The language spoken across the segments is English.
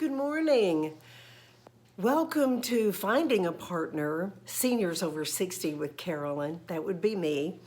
Good morning. Welcome to Finding a Partner, Seniors Over 60 with Carolyn. That would be me.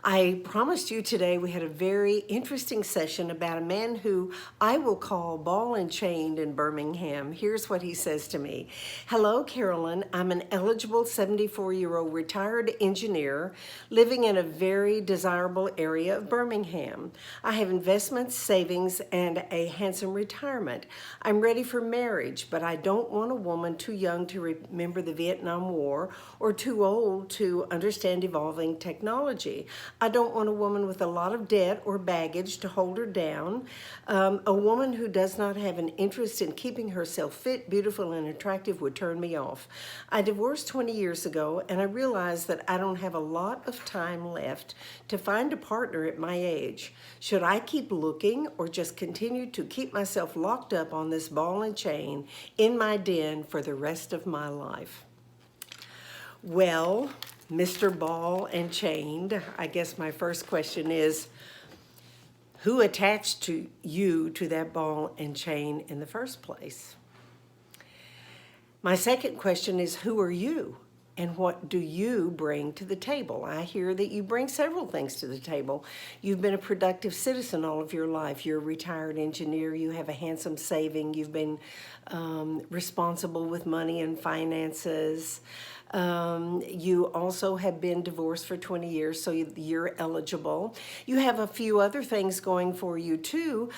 I promised you today we had a very interesting session about a man who I will call ball and chained in Birmingham. Here's what he says to me. Hello, Carolyn. I'm an eligible 74-year-old retired engineer living in a very desirable area of Birmingham. I have investments, savings, and a handsome retirement. I'm ready for marriage, but I don't want a woman too young to remember the Vietnam War or too old to understand evolving technology. I don't want a woman with a lot of debt or baggage to hold her down. A woman who does not have an interest in keeping herself fit, beautiful, and attractive would turn me off. I divorced 20 years ago, and I realized that I don't have a lot of time left to find a partner at my age. Should I keep looking or just continue to keep myself locked up on this ball and chain in my den for the rest of my life? Well, Mr. Ball and Chained, I guess my first question is, who attached you to that ball and chain in the first place? My second question is, who are you? And what do you bring to the table? I hear that you bring several things to the table. You've been a productive citizen all of your life. You're a retired engineer. You have a handsome saving. You've been responsible with money and finances. You also have been divorced for 20 years, so you're eligible. You have a few other things going for you too.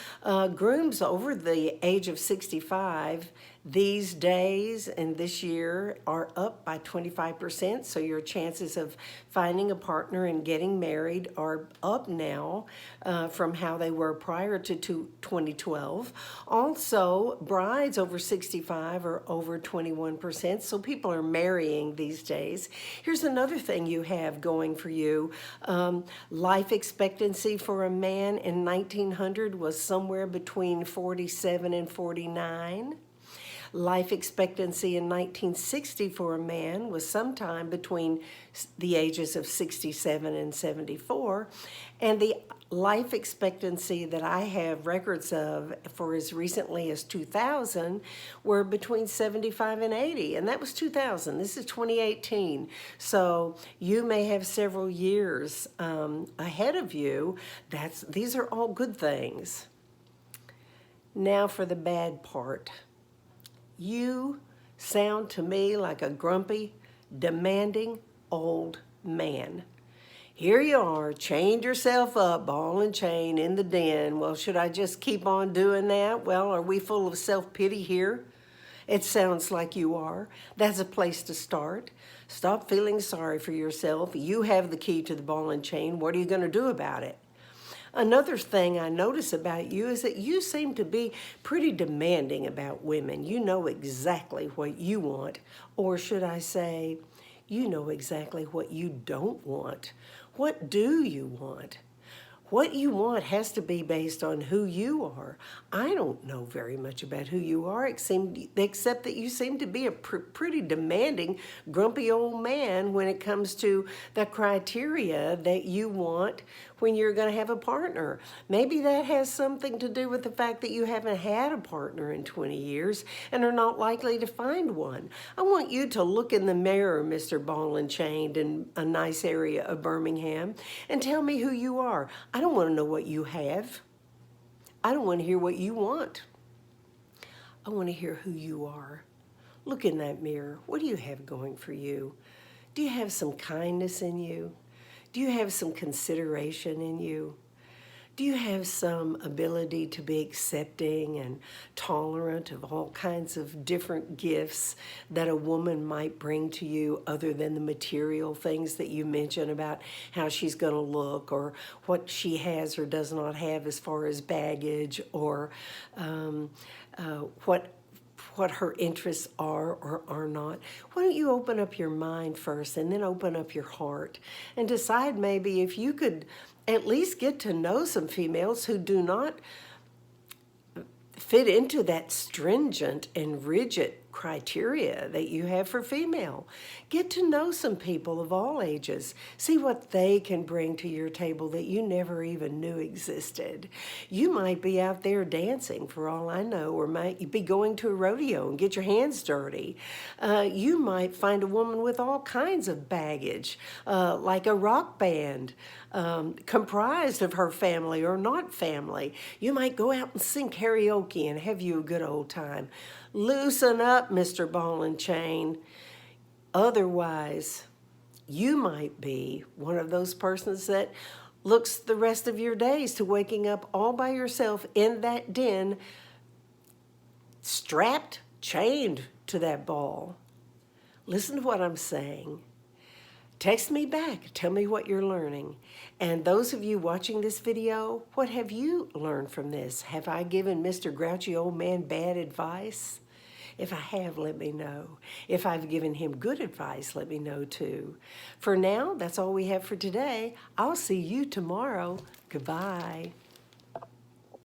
Grooms over the age of 65 these days and this year are up by 25%, so your chances of finding a partner and getting married are up now from how they were prior to 2012. Also, brides over 65 are over 21%, so people are marrying these days. Here's another thing you have going for you. Life expectancy for a man in 1900 was somewhere between 47 and 49. Life expectancy in 1960 for a man was sometime between the ages of 67 and 74. And the life expectancy that I have records of for as recently as 2000 were between 75 and 80. And that was 2000. This is 2018. So you may have several years ahead of you. These are all good things. Now for the bad part. You sound to me like a grumpy, demanding old man. Here you are, chained yourself up, ball and chain in the den. Well, should I just keep on doing that? Well, are we full of self-pity here? It sounds like you are. That's a place to start. Stop feeling sorry for yourself. You have the key to the ball and chain. What are you going to do about it? Another thing I notice about you is that you seem to be pretty demanding about women. You know exactly what you want, or should I say, you know exactly what you don't want. What do you want? What you want has to be based on who you are. I don't know very much about who you are, except that you seem to be a pretty demanding, grumpy old man when it comes to the criteria that you want when you're going to have a partner. Maybe that has something to do with the fact that you haven't had a partner in 20 years and are not likely to find one. I want you to look in the mirror, Mr. Ball and Chained, in a nice area of Birmingham, and tell me who you are. I don't want to know what you have. I don't want to hear what you want. I want to hear who you are. Look in that mirror. What do you have going for you? Do you have some kindness in you? Do you have some consideration in you? Do you have some ability to be accepting and tolerant of all kinds of different gifts that a woman might bring to you other than the material things that you mention about how she's going to look or what she has or does not have as far as baggage or what her interests are or are not? Why don't you open up your mind first and then open up your heart and decide maybe if you could at least get to know some females who do not fit into that stringent and rigid criteria that you have for female. Get to know some people of all ages. See what they can bring to your table that you never even knew existed. You might be out there dancing for all I know, or might be going to a rodeo and get your hands dirty. You might find a woman with all kinds of baggage, like a rock band, comprised of her family or not family. You might go out and sing karaoke and have you a good old time. Loosen up, Mr. Ball and Chain. Otherwise, you might be one of those persons that looks the rest of your days to waking up all by yourself in that den, strapped, chained to that ball. Listen to what I'm saying. Text me back. Tell me what you're learning. And those of you watching this video, what have you learned from this? Have I given Mr. Grouchy Old Man bad advice? If I have, let me know. If I've given him good advice, let me know too. For now, that's all we have for today. I'll see you tomorrow. Goodbye.